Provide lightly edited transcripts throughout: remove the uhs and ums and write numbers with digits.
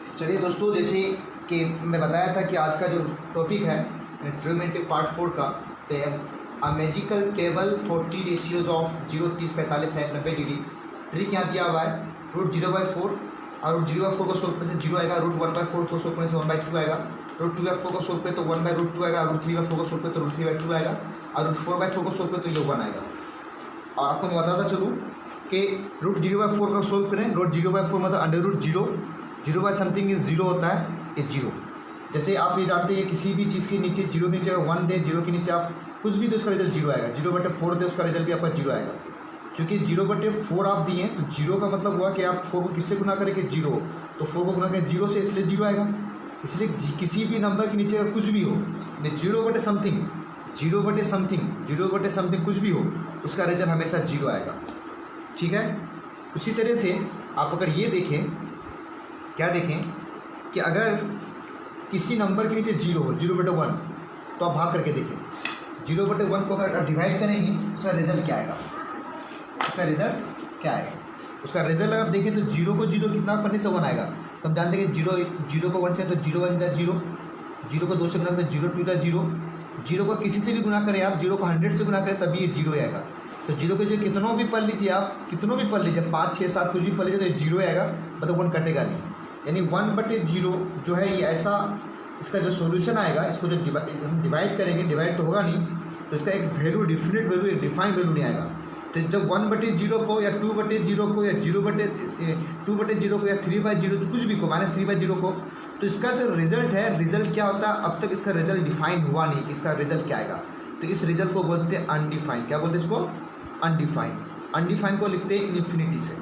चलिए दोस्तों, जैसे कि मैं बताया था कि आज का जो टॉपिक है ट्रिग्नोमेट्री पार्ट 4 का, तो magical table 40 ratios of 0, 30, 45, 60, 90 degree. Trick यहाँ दिया हुआ है √0/4, और √0/4 को सोल्व करने से 0 आएगा, √1/4 को सोल्व करने से 1/2 आएगा, √2/4 को सोल्व करें तो 1/√2 आएगा, √3/4 को सोल्व करें तो √3/2 आएगा, और √4/4 को सोल्व करें तो ये 1 आएगा। और आपको मैं बताता चलूँ कि √0/4 का सोल्व करें, √0/4 मतलब √0, 0 बाय समथिंग इज 0 होता है, ये 0। जैसे आप ये जानते हैं किसी भी चीज़ के नीचे 0 के नीचे 1 दे, 0 के नीचे आप कुछ भी दे, उसका रिजल्ट 0 आएगा। 0/4 दे, उसका रिजल्ट भी आपका 0 आएगा। क्योंकि 0/4 आप दिए तो 0 का मतलब हुआ कि आप 4 को किससे गुना करें कि 0, तो 4 को गुना करें 0 से, इसलिए 0 आएगा। इसलिए किसी भी नंबर के नीचे अगर कुछ भी हो, 0/समथिंग, 0/समथिंग कुछ भी हो, उसका रिजल्ट हमेशा 0 आएगा। ठीक है। उसी तरह से आप अगर ये देखें, क्या देखें कि अगर किसी नंबर के नीचे 0 हो, 0/1, तो आप भाग करके देखें 0/1 को अगर आप डिवाइड करेंगे उसका रिजल्ट क्या आएगा, उसका रिजल्ट क्या आएगा। उसका रिजल्ट अगर आप देखें तो 0 को 0 कितना करने से 1 आएगा। तो हम जानते हैं कि 0 को 1 से तो 0 1 0, 0 को 2 से गुना करें 0 2 0, 0 को किसी से भी गुना करें आप, 0 को 100 से गुना करें तभी ये 0 आएगा। तो 0 को जो कितनों भी पढ़ लीजिए आप, कितनों भी पढ़ लीजिए, 5 6 7 कुछ भी पढ़ लीजिए तो 0 आएगा, मतलब 1 कटेगा नहीं। यानी 1/0 जो है ये ऐसा, इसका जो सॉल्यूशन आएगा, इसको जो हम डिवाइड करेंगे, डिवाइड तो होगा नहीं, तो इसका एक वैल्यू, डिफिनिट वैल्यू, एक डिफाइंड वैल्यू नहीं आएगा। तो जब 1/0 को या 2/0 को या 2/0 को या 3/0 कुछ भी को, -3/0 को, तो इसका जो रिजल्ट है, रिजल्ट क्या होता है, अब तक इसका रिजल्ट डिफाइन हुआ नहीं कि इसका रिजल्ट क्या आएगा। तो इस रिजल्ट को बोलते हैं अनडिफाइंड। क्या बोलते हैं इसको? अनडिफाइंड। अनडिफाइंड को लिखते हैं इन्फिनिटी से।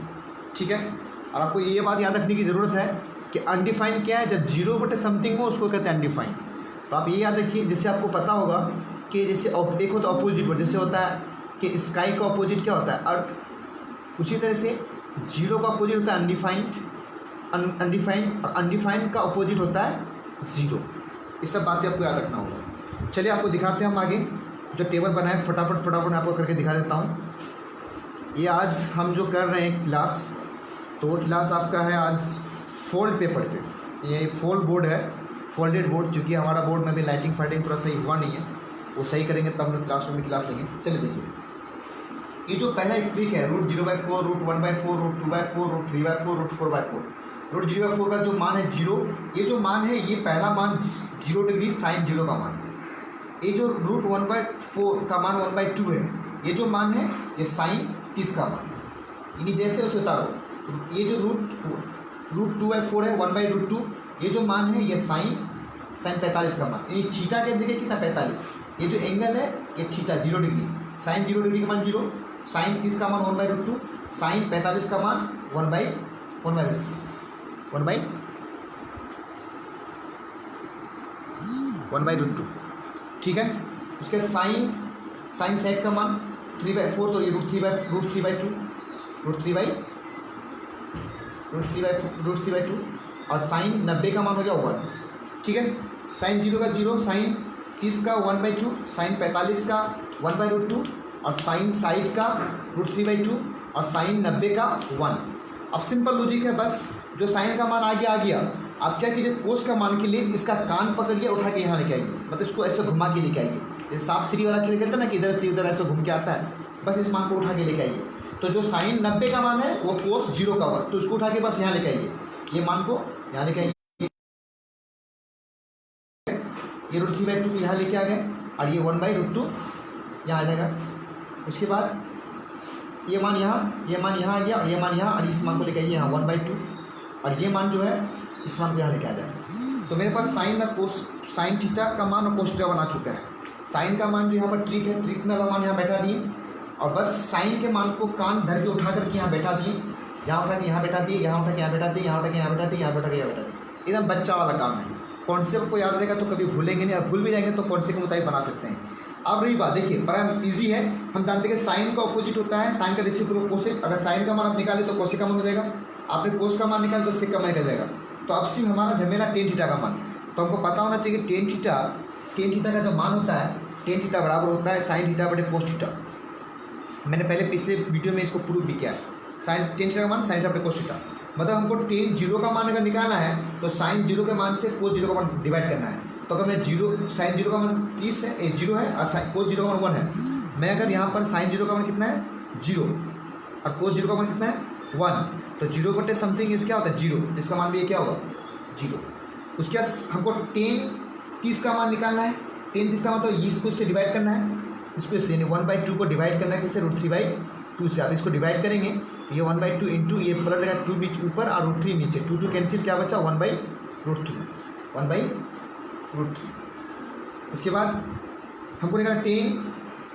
ठीक है। और आपको ये बात याद रखने की ज़रूरत है कि अनडिफाइंड क्या है, जब 0/समथिंग हो उसको कहते हैं अनडिफाइंड। तो आप ये याद रखिए, जिससे आपको पता होगा कि जैसे एक होता है अपोजिट वर्ड, जैसे होता है कि स्काई का अपोजिट क्या होता है, अर्थ। उसी तरह से 0 का अपोजिट होता है अनडिफाइंड, और अनडिफाइंड का अपोजिट होता है 0। ये सब बातें आपको याद रखना होगा। चलिए आपको दिखाते हैं हम आगे जो टेबल बनाए, फटाफट मैं आपको करके दिखा देता हूँ। ये आज हम जो कर रहे हैं क्लास, तो वो क्लास आपका है आज फोल्ड पेपर पे। ये फोल्ड बोर्ड है, फोल्डेड बोर्ड। चूँकि हमारा बोर्ड में भी लाइटिंग फाइटिंग थोड़ा सही हुआ नहीं है, वो सही करेंगे तब हम क्लासरूम में क्लास लेंगे। चलिए देखिए, ये जो पहला एक ट्रिक है, √0/4, √1/4, √2/4, √3/4, √4/4। √0/4 का जो मान है 0, ये जो मान है ये पहला मान 0 डिग्री साइन 0 का मान है। ये जो √1/4 का मान 1/2 है, ये जो मान है ये साइन 30 का मान है। यानी जैसे उसे उतारो, ये जो √2/4 है 1/√2, ये जो मान है ये साइन 45 का मान। ये थीटा के जगह कितना 45, ये जो एंगल है ये थीटा 0 डिग्री, साइन 0 डिग्री का मान 0, साइन 30 का मान 1/√2, साइन 45 का मान 1/√2। ठीक है। उसके साइन 60 का मान 3/4, तो ये √3/2, और साइन 90 का मान हो गया 1। ठीक है। साइन 0 का 0, साइन 30 का 1/2, साइन 45 का 1/√2, और साइन 60 का √3/2, और साइन 90 का 1। अब सिंपल लॉजिक है, बस जो साइन का मान आ गया। आप क्या कीजिए, कोस का मान के लिए इसका कान पकड़िए, उठा के यहाँ लेके आइए, मतलब इसको ऐसे घुमा के लेके आइए। जैसे सांप सीढ़ी वाला खेल खेलता है ना कि इधर से उधर ऐसे घूम के आता है, बस इस मान को उठा के लेके आइए। तो जो साइन 90 का मान है वो कोस 0 का मान, तो उसको उठा के बस यहाँ लेके आइए, ये मान को यहाँ लेके आइए। ये √3/2 यहाँ लेके आ गए, और ये 1/√2 यहाँ आ जाएगा। उसके बाद ये मान यहाँ आ गया, और ये मान यहाँ, और इस मान को लेके आइए यहाँ 1/2, और ये मान जो है इस मान को यहाँ लेके आ जाएगा। तो मेरे पास साइन और कोस, साइन थीटा का मान और कोस थीटा बना चुका है। साइन का मान जो यहाँ पर ट्रिक है, ट्रिक में वाला मान यहाँ बैठा दिए, और बस साइन के मान को कान धर के उठा करके यहाँ बैठा दिए, यहाँ उठा के यहाँ बैठा दिए, यहाँ उठा के यहाँ बैठा दिए, यहाँ उठा के यहाँ बैठा दिए, यहाँ बैठा के यहाँ बैठा दिए। एकदम बच्चा वाला काम है। कॉन्सेप्ट को याद रहेगा तो कभी भूलेंगे नहीं, और भूल भी जाएंगे तो कॉन्सेप्ट के मुताबिक बना सकते हैं। अब रही बात, देखिए बड़ा ईजी है। हम जानते हैं कि साइन का अपोजिट होता है, साइन का रेसिप्रोकल कोसेक। अगर साइन का मान आप निकाले तो कोसेक का मान हो जाएगा, आपने कोस का मान निकाला तो सेक का मान निकल जाएगा। तो अब सिर्फ हमारा झमेला टेन थीटा का मान। तो हमको पता होना चाहिए टेन थीटा का जो मान होता है, टेन थीटा बराबर होता है साइन थीटा बटे कोस थीटा। मैंने पहले पिछले वीडियो में इसको प्रूव भी किया है। साइन टेन थीटा का मान साइन थीटा बटे कोस थीटा। मतलब हमको टेन जीरो का मान अगर निकालना है तो साइन जीरो के मान से कोस जीरो का मान डिवाइड करना है। तो अगर मैं जीरो साइन जीरो का मान 30 है, जीरो है, और कोस जीरो का मान 1 है। मैं अगर यहाँ पर साइन जीरो का मान कितना है, जीरो, और कोस जीरो का मान कितना है, 1, तो जीरो बटे समथिंग इस क्या होता है, जीरो, इसका मान भी ये क्या होगा, जीरो। उसके बाद हमको 10 30 का मान निकालना है। 10 30 का मतलब इसको इससे डिवाइड करना है, इसको इससे 1/2 को डिवाइड करना है, किससे, √3/2 से। आप इसको डिवाइड करेंगे, ये 1/2 इंटू ये पलट देगा 2 बीच ऊपर और √3 नीचे, 2 कैंसिल, क्या बचा, 1/√3, 1/√3। उसके बाद हमको निकालना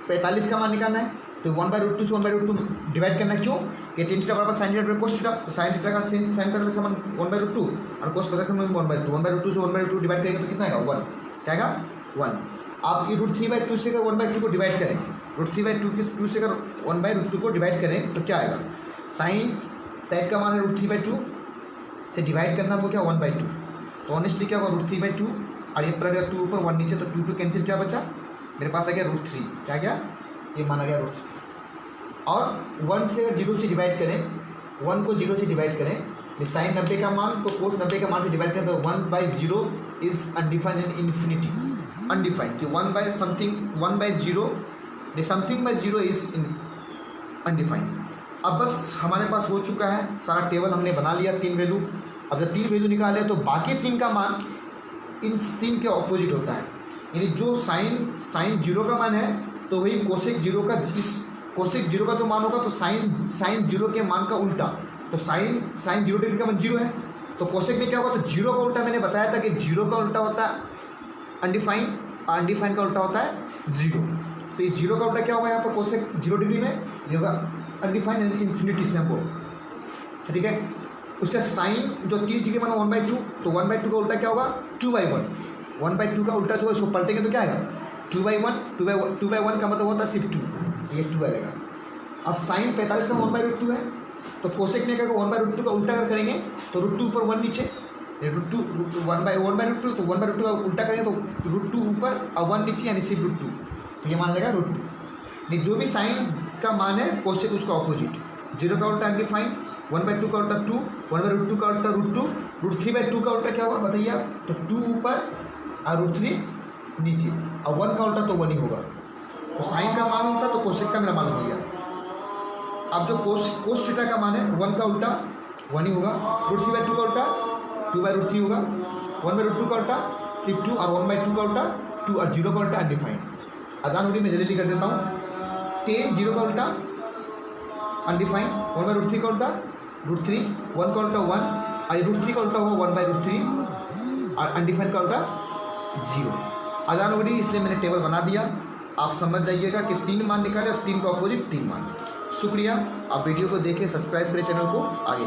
45 का मान निकालना है, तो 1/√2 से 1/√2 डिवाइड करना है। क्यों कि टेन थीटा बराबर साइन थीटा कोस थीटा, तो साइन थीटा का साइन 45 का मान 1/√2 और कोस 45 का मान 1/2, 1/√2 से 1/√2 डिवाइड करेंगे तो कितना आएगा, 1, क्या आएगा, 1। आप ये √3/2 से अगर 1/2 को डिवाइड करें, √3/2 से अगर 1/√2 को डिवाइड करें तो क्या आएगा, साइन का मान है √3/2 से डिवाइड करना वो क्या, 1/2, तो ऑनेस्टली क्या होगा, √3/2 और ये पर अगर 2 ऊपर 1 नीचे, तो 2 कैंसिल, क्या बचा, मेरे पास आ गया √3, क्या गया, ये माना गया √3। और 1 से अगर 0 से डिवाइड करें, 1 को 0 से डिवाइड करें, साइन 90 का मान को कोस 90 का मान से डिवाइड करें, तो 1/0 is undefined and infinity, undefined, कि 1/0 समथिंग बाई 0 इज अनडिफाइंड। अब बस हमारे पास हो चुका है सारा टेबल, हमने बना लिया 3 वैल्यू। अब जब 3 वैल्यू निकाले तो बाकी 3 का मान इन 3 के ऑपोजिट होता है, यानी जो साइन 0 का मान है तो वही कोसेक 0 का, इस कोसेक 0 का जो मान होगा तो साइन 0 के मान का उल्टा, तो साइन 0 डिग्री का मान 0 है, तो कोसेक में क्या होगा, तो 0 का उल्टा मैंने बताया था कि 0 का उल्टा होता है अनडिफाइंड, और अनडिफाइंड का उल्टा होता है 0। तो इस 0 का उल्टा क्या होगा यहाँ पर, कोसेक 0 डिग्री में ये होगा अनडिफाइंड एंड इन्फिनिटी से हमको, ठीक है। उसका साइन जो 30 डिग्री माना 1/2, तो 1/2 का उल्टा क्या होगा, 2/1, 1/2 का उल्टा जो है इसको पलटेंगे तो क्या आएगा, 2/1, 2/1 का मतलब होता है सिर्फ 2, ये 2 आएगा। अब साइन 45 का 1/√2 है, तो कोसेक में क्या 1/√2 का उल्टा अगर करेंगे तो √2 ऊपर 1 नीचे, √2 1/√2, तो 1/√2 का उल्टा करेंगे तो √2 ऊपर और 1 नीचे, यानी सिर्फ √2, तो ये मान जाएगा √2। नहीं, जो भी साइन का मान है कोसेक उसका ऑपोजिट, 0 का उल्टा अनडिफाइंड, 1/2 का उल्टा 2, 1/√2 का उल्टा √2, √3/2 का उल्टा क्या होगा बताइए आप, तो 2 ऊपर और √3 नीचे, और 1 का उल्टा तो 1 ही होगा। तो साइन का मान होता तो कोसेक का मेरा मान हो गया। अब जो कोस थीटा का मान है 1 का उल्टा 1 ही होगा, √3/2 का उल्टा 2/√3 होगा, 1/√2 का उल्टा सिर्फ 2 और 1/2 का उल्टा 2 और 0 का उल्टा अनडिफाइंड। आसान होगी, मैं जल्दी कर देता हूँ। 10 0 का उल्टा अनडिफाइंड, 1/√3 का उल्टा √3, 1 का उल्टा 1 और √3 का उल्टा होगा 1/√3 और अनडिफाइंड का उल्टा 0। आसान होगी, इसलिए मैंने टेबल बना दिया। आप समझ जाइएगा कि 3 मान निकाले और 3 का अपोजिट 3 मान। शुक्रिया, आप वीडियो को देखें, सब्सक्राइब करें चैनल को, आगे